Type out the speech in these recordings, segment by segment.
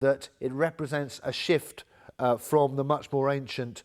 that it represents a shift from the much more ancient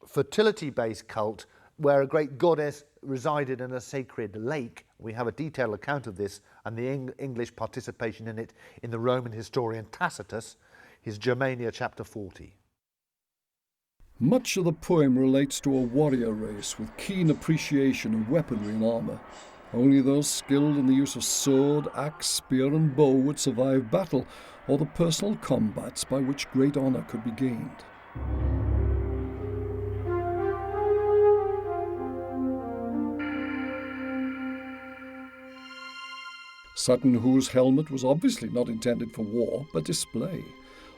fertility-based cult where a great goddess resided in a sacred lake. We have a detailed account of this and the English participation in it in the Roman historian Tacitus, his Germania chapter 40. Much of the poem relates to a warrior race with keen appreciation of weaponry and armour. Only those skilled in the use of sword, axe, spear and bow would survive battle, or the personal combats by which great honour could be gained. Sutton Hoo's helmet was obviously not intended for war, but display,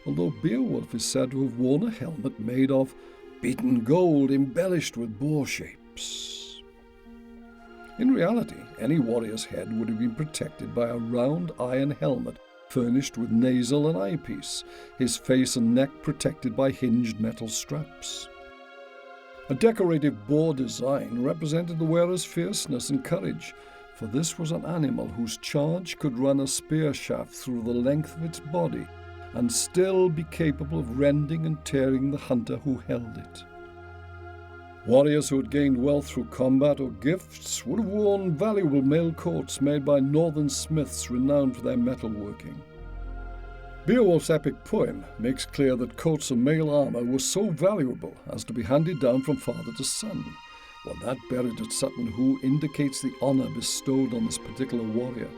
although Beowulf is said to have worn a helmet made of beaten gold embellished with boar shapes. In reality, any warrior's head would have been protected by a round iron helmet furnished with nasal and eyepiece, his face and neck protected by hinged metal straps. A decorative boar design represented the wearer's fierceness and courage, for this was an animal whose charge could run a spear shaft through the length of its body and still be capable of rending and tearing the hunter who held it. Warriors who had gained wealth through combat or gifts would have worn valuable mail coats made by northern smiths renowned for their metalworking. Beowulf's epic poem makes clear that coats of mail armour were so valuable as to be handed down from father to son, while that buried at Sutton Hoo indicates the honour bestowed on this particular warrior.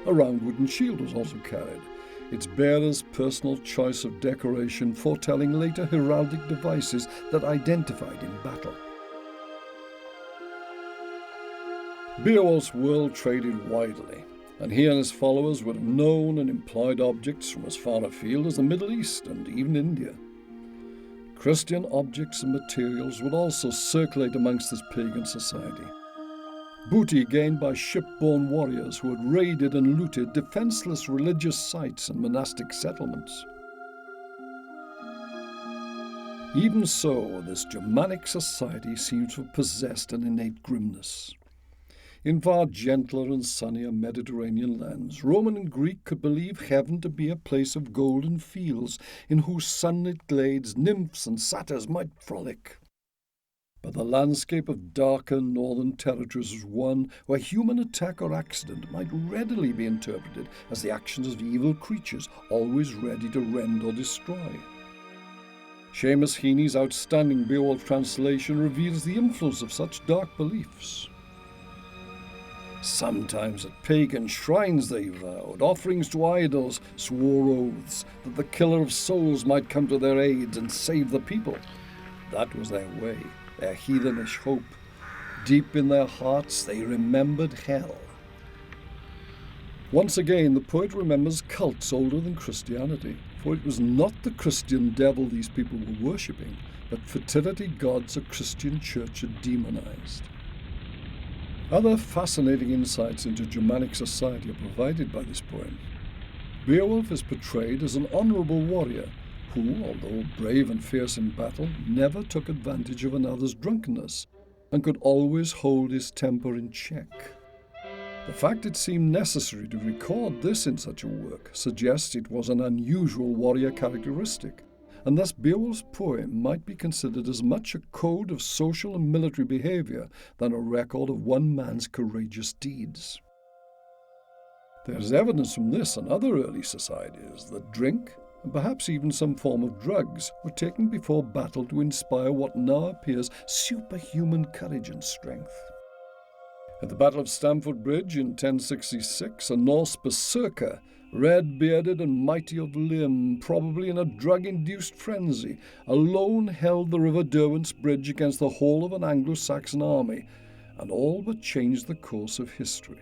A round wooden shield was also carried, its bearer's personal choice of decoration foretelling later heraldic devices that identified in battle. Beowulf's world traded widely, and he and his followers would have known and employed objects from as far afield as the Middle East and even India. Christian objects and materials would also circulate amongst this pagan society. Booty gained by ship-borne warriors who had raided and looted defenseless religious sites and monastic settlements. Even so, this Germanic society seems to have possessed an innate grimness. In far gentler and sunnier Mediterranean lands, Roman and Greek could believe heaven to be a place of golden fields in whose sunlit glades nymphs and satyrs might frolic. But the landscape of darker northern territories was one where human attack or accident might readily be interpreted as the actions of evil creatures always ready to rend or destroy. Seamus Heaney's outstanding Beowulf translation reveals the influence of such dark beliefs. Sometimes at pagan shrines they vowed, offerings to idols, swore oaths that the killer of souls might come to their aid and save the people. That was their way, their heathenish hope. Deep in their hearts they remembered hell. Once again, the poet remembers cults older than Christianity, for it was not the Christian devil these people were worshipping, but fertility gods a Christian church had demonized. Other fascinating insights into Germanic society are provided by this poem. Beowulf is portrayed as an honourable warrior who, although brave and fierce in battle, never took advantage of another's drunkenness and could always hold his temper in check. The fact it seemed necessary to record this in such a work suggests it was an unusual warrior characteristic, and thus Beowulf's poem might be considered as much a code of social and military behaviour than a record of one man's courageous deeds. There is evidence from this and other early societies that drink, and perhaps even some form of drugs, were taken before battle to inspire what now appears superhuman courage and strength. At the Battle of Stamford Bridge in 1066, a Norse berserker, red-bearded and mighty of limb, probably in a drug-induced frenzy, alone held the River Derwent's bridge against the whole of an Anglo-Saxon army, and all but changed the course of history.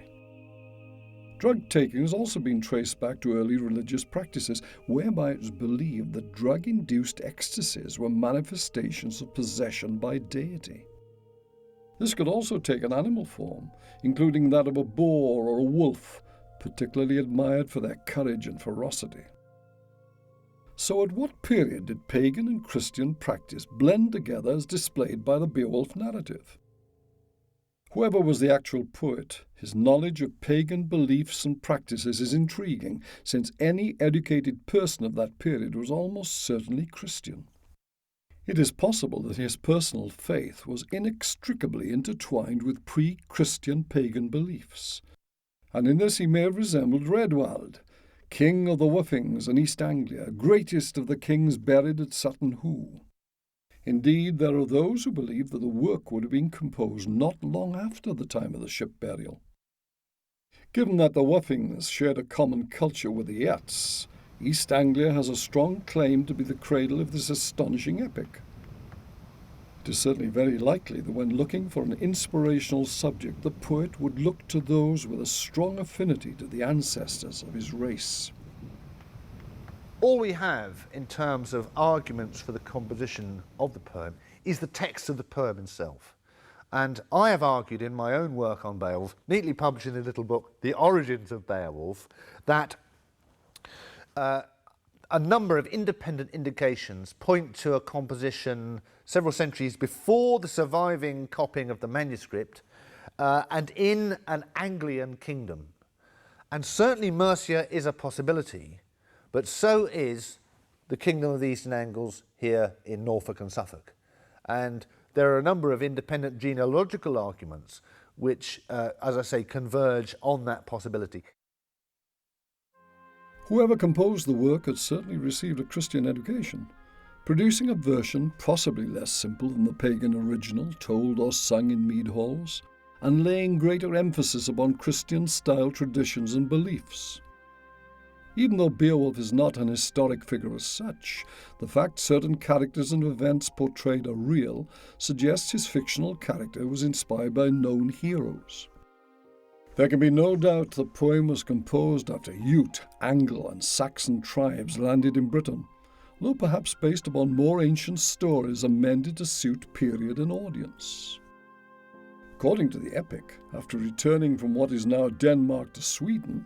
Drug-taking has also been traced back to early religious practices, whereby it was believed that drug-induced ecstasies were manifestations of possession by deity. This could also take an animal form, including that of a boar or a wolf, particularly admired for their courage and ferocity. So at what period did pagan and Christian practice blend together as displayed by the Beowulf narrative? Whoever was the actual poet, his knowledge of pagan beliefs and practices is intriguing, since any educated person of that period was almost certainly Christian. It is possible that his personal faith was inextricably intertwined with pre-Christian pagan beliefs, and in this he may have resembled Redwald, king of the Woofings in East Anglia, greatest of the kings buried at Sutton Hoo. Indeed, there are those who believe that the work would have been composed not long after the time of the ship burial. Given that the Woofings shared a common culture with the Yeats, East Anglia has a strong claim to be the cradle of this astonishing epic. It is certainly very likely that when looking for an inspirational subject, the poet would look to those with a strong affinity to the ancestors of his race. All we have in terms of arguments for the composition of the poem is the text of the poem itself. And I have argued in my own work on Beowulf, neatly published in the little book, The Origins of Beowulf, that a number of independent indications point to a composition several centuries before the surviving copying of the manuscript and in an Anglian kingdom. And certainly Mercia is a possibility, but so is the kingdom of the Eastern Angles here in Norfolk and Suffolk. And there are a number of independent genealogical arguments which, as I say, converge on that possibility. Whoever composed the work had certainly received a Christian education, producing a version possibly less simple than the pagan original told or sung in mead halls, and laying greater emphasis upon Christian-style traditions and beliefs. Even though Beowulf is not an historic figure as such, the fact certain characters and events portrayed are real suggests his fictional character was inspired by known heroes. There can be no doubt the poem was composed after Ute, Angle and Saxon tribes landed in Britain, though perhaps based upon more ancient stories amended to suit period and audience. According to the epic, after returning from what is now Denmark to Sweden,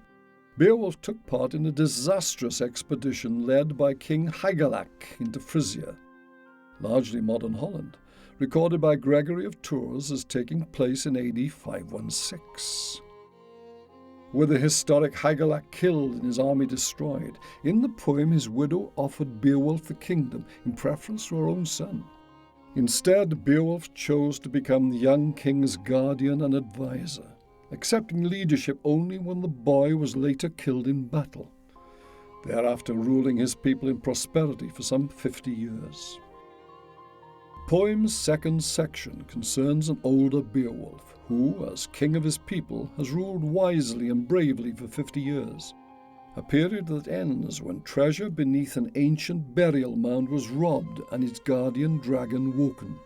Beowulf took part in a disastrous expedition led by King Hygelac into Frisia, largely modern Holland, recorded by Gregory of Tours as taking place in AD 516. With the historic Hygelac killed and his army destroyed, in the poem his widow offered Beowulf the kingdom in preference to her own son. Instead, Beowulf chose to become the young king's guardian and advisor, accepting leadership only when the boy was later killed in battle, thereafter ruling his people in prosperity for some 50 years. The poem's second section concerns an older Beowulf who, as king of his people, has ruled wisely and bravely for 50 years, a period that ends when treasure beneath an ancient burial mound was robbed and its guardian dragon woken.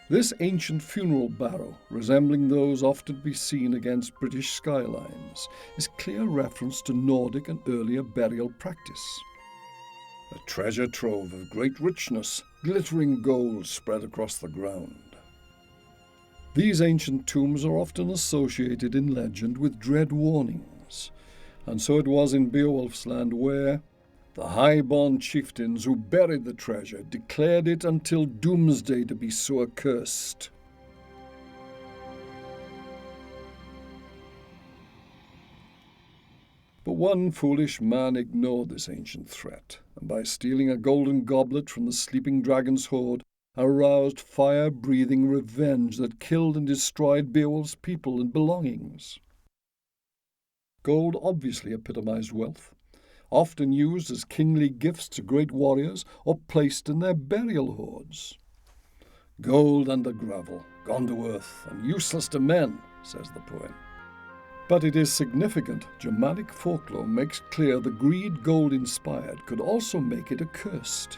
This ancient funeral barrow, resembling those often to be seen against British skylines, is clear reference to Nordic and earlier burial practice. A treasure trove of great richness, glittering gold spread across the ground. These ancient tombs are often associated in legend with dread warnings, and so it was in Beowulf's land where the high-born chieftains who buried the treasure declared it until doomsday to be so accursed. But one foolish man ignored this ancient threat, and by stealing a golden goblet from the sleeping dragon's hoard, aroused fire-breathing revenge that killed and destroyed Beowulf's people and belongings. Gold obviously epitomized wealth, often used as kingly gifts to great warriors or placed in their burial hoards. Gold under gravel, gone to earth, and useless to men, says the poem. But it is significant Germanic folklore makes clear the greed gold inspired could also make it accursed.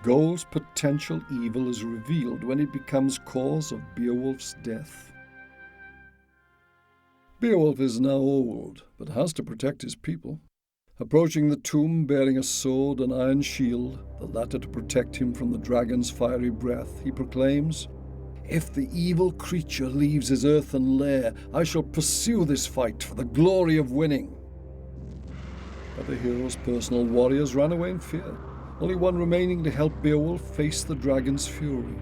Gold's potential evil is revealed when it becomes cause of Beowulf's death. Beowulf is now old, but has to protect his people. Approaching the tomb bearing a sword and iron shield, the latter to protect him from the dragon's fiery breath, he proclaims, "If the evil creature leaves his earthen lair, I shall pursue this fight for the glory of winning." But the hero's personal warriors ran away in fear, only one remaining to help Beowulf face the dragon's fury.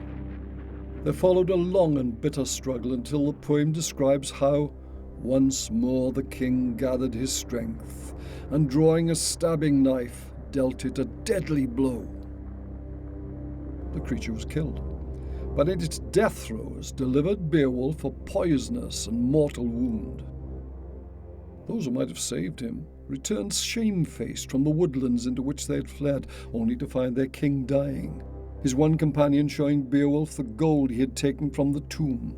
There followed a long and bitter struggle until the poem describes how once more the king gathered his strength and, drawing a stabbing knife, dealt it a deadly blow. The creature was killed, but in its death throes delivered Beowulf a poisonous and mortal wound. Those who might have saved him returned shamefaced from the woodlands into which they had fled, only to find their king dying, his one companion showing Beowulf the gold he had taken from the tomb.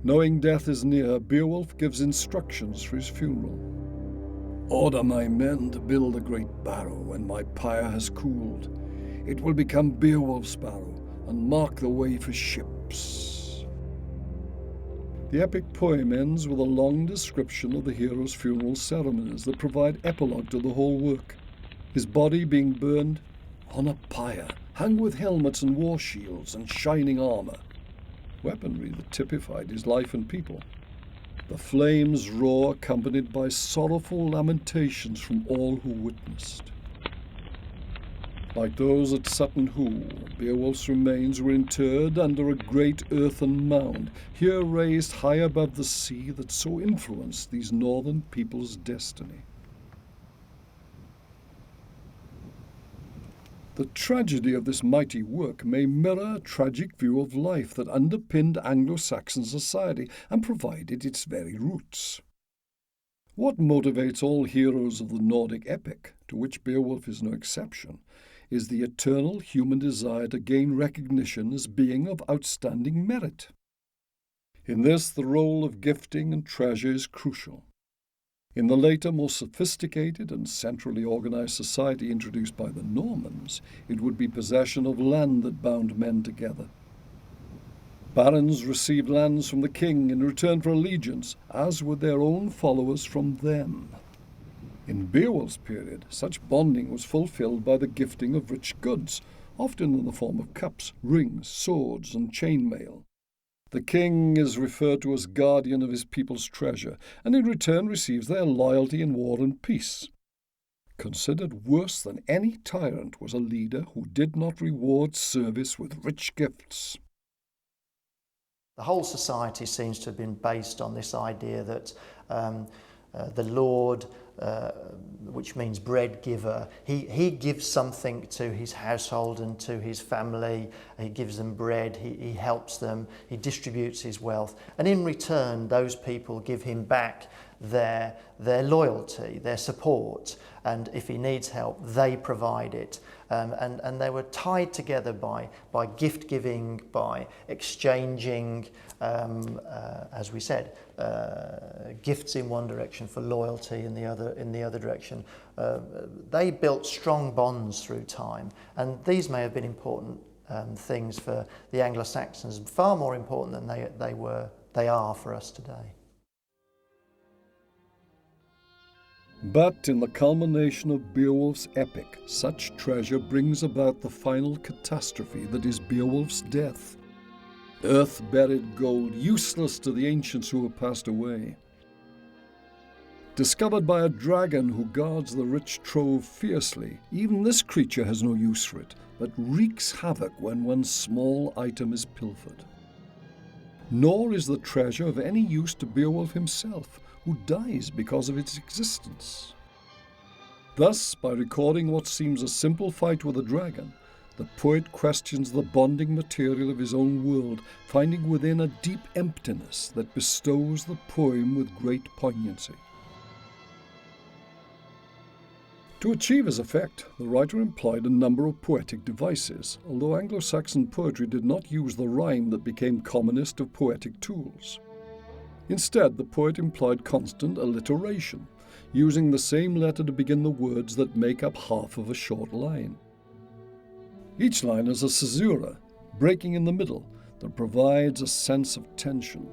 Knowing death is near, Beowulf gives instructions for his funeral. "Order my men to build a great barrow when my pyre has cooled. It will become Beowulf's barrow and mark the way for ships." The epic poem ends with a long description of the hero's funeral ceremonies that provide epilogue to the whole work. His body being burned on a pyre, hung with helmets and war shields and shining armour, weaponry that typified his life and people. The flames roar, accompanied by sorrowful lamentations from all who witnessed. Like those at Sutton Hoo, Beowulf's remains were interred under a great earthen mound, here raised high above the sea that so influenced these northern people's destiny. The tragedy of this mighty work may mirror a tragic view of life that underpinned Anglo-Saxon society and provided its very roots. What motivates all heroes of the Nordic epic, to which Beowulf is no exception, is the eternal human desire to gain recognition as being of outstanding merit. In this, the role of gifting and treasure is crucial. In the later, more sophisticated and centrally organized society introduced by the Normans, it would be possession of land that bound men together. Barons received lands from the king in return for allegiance, as would their own followers from them. In Beowulf's period, such bonding was fulfilled by the gifting of rich goods, often in the form of cups, rings, swords, and chainmail. The king is referred to as guardian of his people's treasure, and in return receives their loyalty in war and peace. Considered worse than any tyrant was a leader who did not reward service with rich gifts. The whole society seems to have been based on this idea that the Lord, which means bread giver, he gives something to his household and to his family. He gives them bread, he helps them, he distributes his wealth, and in return those people give him back their loyalty, their support, and if he needs help they provide it. And they were tied together by gift giving, by exchanging, as we said, gifts in one direction for loyalty in the other direction. They built strong bonds through time, and these may have been important things for the Anglo-Saxons, far more important than they are for us today. But in the culmination of Beowulf's epic, such treasure brings about the final catastrophe that is Beowulf's death. Earth-buried gold, useless to the ancients who have passed away. Discovered by a dragon who guards the rich trove fiercely, even this creature has no use for it, but wreaks havoc when one small item is pilfered. Nor is the treasure of any use to Beowulf himself, who dies because of its existence. Thus, by recording what seems a simple fight with a dragon, the poet questions the bonding material of his own world, finding within a deep emptiness that bestows the poem with great poignancy. To achieve his effect, the writer employed a number of poetic devices, although Anglo-Saxon poetry did not use the rhyme that became commonest of poetic tools. Instead, the poet employed constant alliteration, using the same letter to begin the words that make up half of a short line. Each line is a caesura, breaking in the middle, that provides a sense of tension.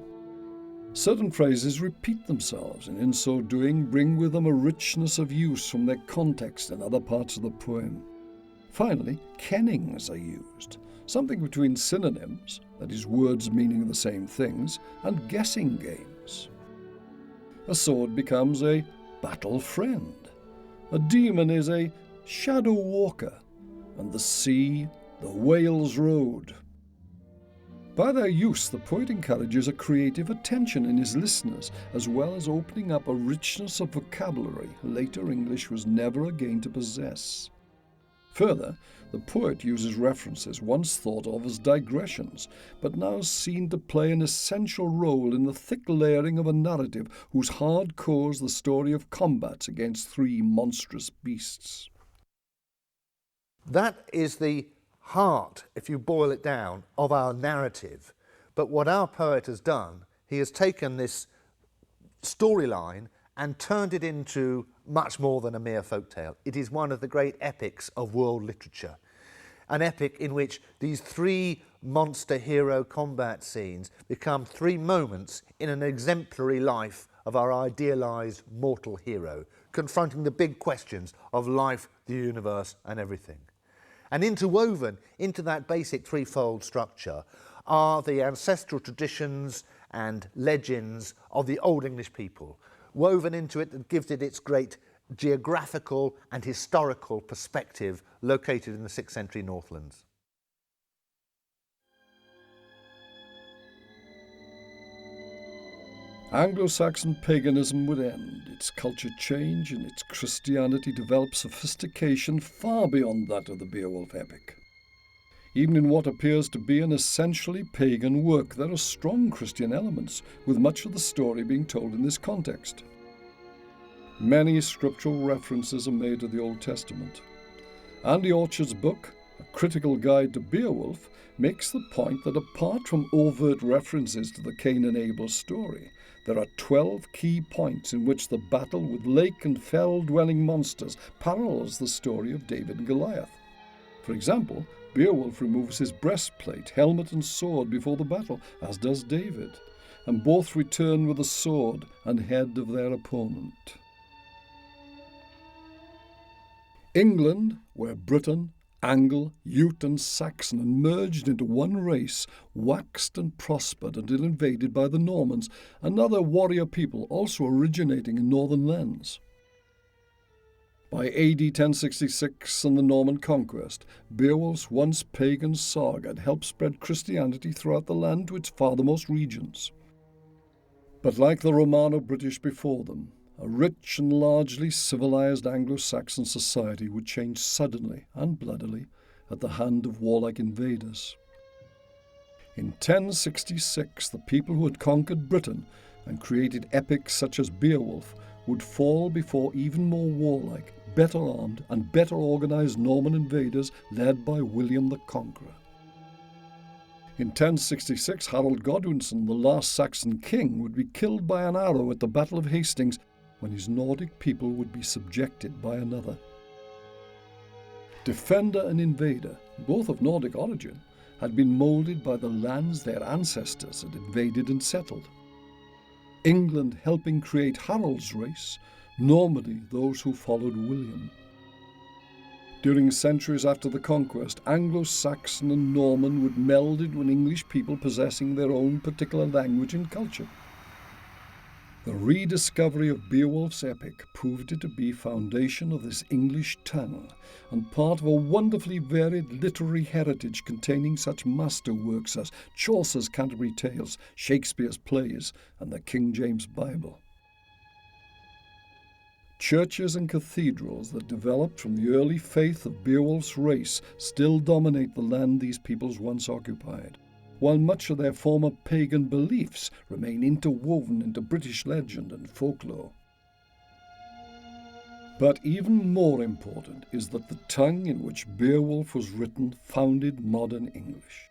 Certain phrases repeat themselves, and in so doing bring with them a richness of use from their context in other parts of the poem. Finally, kennings are used, something between synonyms, that is, words meaning the same things, and guessing games. A sword becomes a battle friend. A demon is a shadow walker, and the sea, the whale's road. By their use, the poet encourages a creative attention in his listeners, as well as opening up a richness of vocabulary later English was never again to possess. Further, the poet uses references once thought of as digressions, but now seen to play an essential role in the thick layering of a narrative whose hard core is the story of combats against three monstrous beasts. That is the heart, if you boil it down, of our narrative. But what our poet has done, he has taken this storyline and turned it into much more than a mere folk tale. It is one of the great epics of world literature. An epic in which these three monster hero combat scenes become three moments in an exemplary life of our idealised mortal hero, confronting the big questions of life, the universe and everything. And interwoven into that basic threefold structure are the ancestral traditions and legends of the Old English people, woven into it that gives it its great geographical and historical perspective located in the 6th century Northlands. Anglo-Saxon paganism would end, its culture change, and its Christianity develop sophistication far beyond that of the Beowulf epic. Even in what appears to be an essentially pagan work, there are strong Christian elements, with much of the story being told in this context. Many scriptural references are made to the Old Testament. Andy Orchard's book, A Critical Guide to Beowulf, makes the point that apart from overt references to the Cain and Abel story, there are 12 key points in which the battle with lake and fell-dwelling monsters parallels the story of David and Goliath. For example, Beowulf removes his breastplate, helmet and sword before the battle, as does David, and both return with the sword and head of their opponent. England, where Briton, Angle, Ute and Saxon merged into one race, waxed and prospered until invaded by the Normans, another warrior people also originating in northern lands. By AD 1066 and the Norman conquest, Beowulf's once pagan saga had helped spread Christianity throughout the land to its farthermost regions. But like the Romano-British before them, a rich and largely civilized Anglo-Saxon society would change suddenly and bloodily at the hand of warlike invaders. In 1066, the people who had conquered Britain and created epics such as Beowulf would fall before even more warlike, better armed and better organized Norman invaders led by William the Conqueror. In 1066, Harold Godwinson, the last Saxon king, would be killed by an arrow at the Battle of Hastings, when his Nordic people would be subjected by another. Defender and invader, both of Nordic origin, had been moulded by the lands their ancestors had invaded and settled. England helping create Harold's race, Normandy those who followed William. During centuries after the conquest, Anglo-Saxon and Norman would meld into an English people possessing their own particular language and culture. The rediscovery of Beowulf's epic proved it to be foundation of this English tongue and part of a wonderfully varied literary heritage containing such masterworks as Chaucer's Canterbury Tales, Shakespeare's plays, and the King James Bible. Churches and cathedrals that developed from the early faith of Beowulf's race still dominate the land these peoples once occupied, while much of their former pagan beliefs remain interwoven into British legend and folklore. But even more important is that the tongue in which Beowulf was written founded modern English,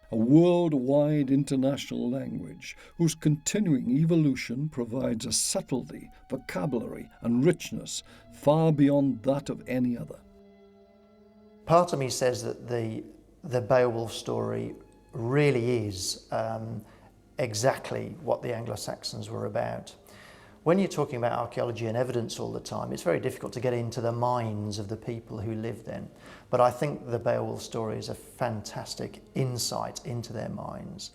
a worldwide international language whose continuing evolution provides a subtlety, vocabulary and richness far beyond that of any other. Part of me says that the Beowulf story really is exactly what the Anglo-Saxons were about. When you're talking about archaeology and evidence all the time, it's very difficult to get into the minds of the people who lived then. But I think the Beowulf story is a fantastic insight into their minds.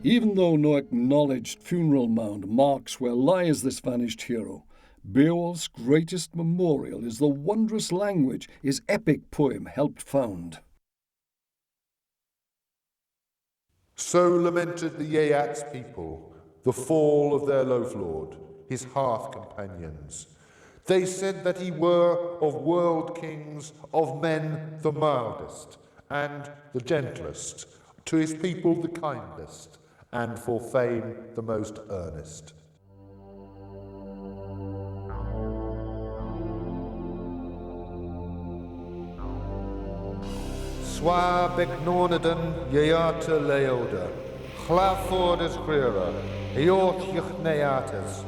Even though no acknowledged funeral mound marks where lies this vanished hero, Beowulf's greatest memorial is the wondrous language his epic poem helped found. So lamented the Yeats people, the fall of their loaf-lord, his hearth companions. They said that he were of world kings, of men the mildest, and the gentlest, to his people the kindest, and for fame the most earnest. Swa begnornaden Yeata Leoda, Chlaford is Grera, Eort Yuchneatas.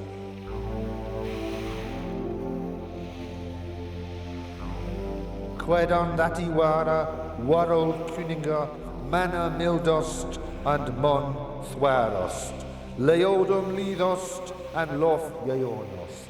Quedan Datiwara, Warold Kuninga, Mana Mildost, and Mon Thwarost, Leodum Lidost, and Lof Yeonost.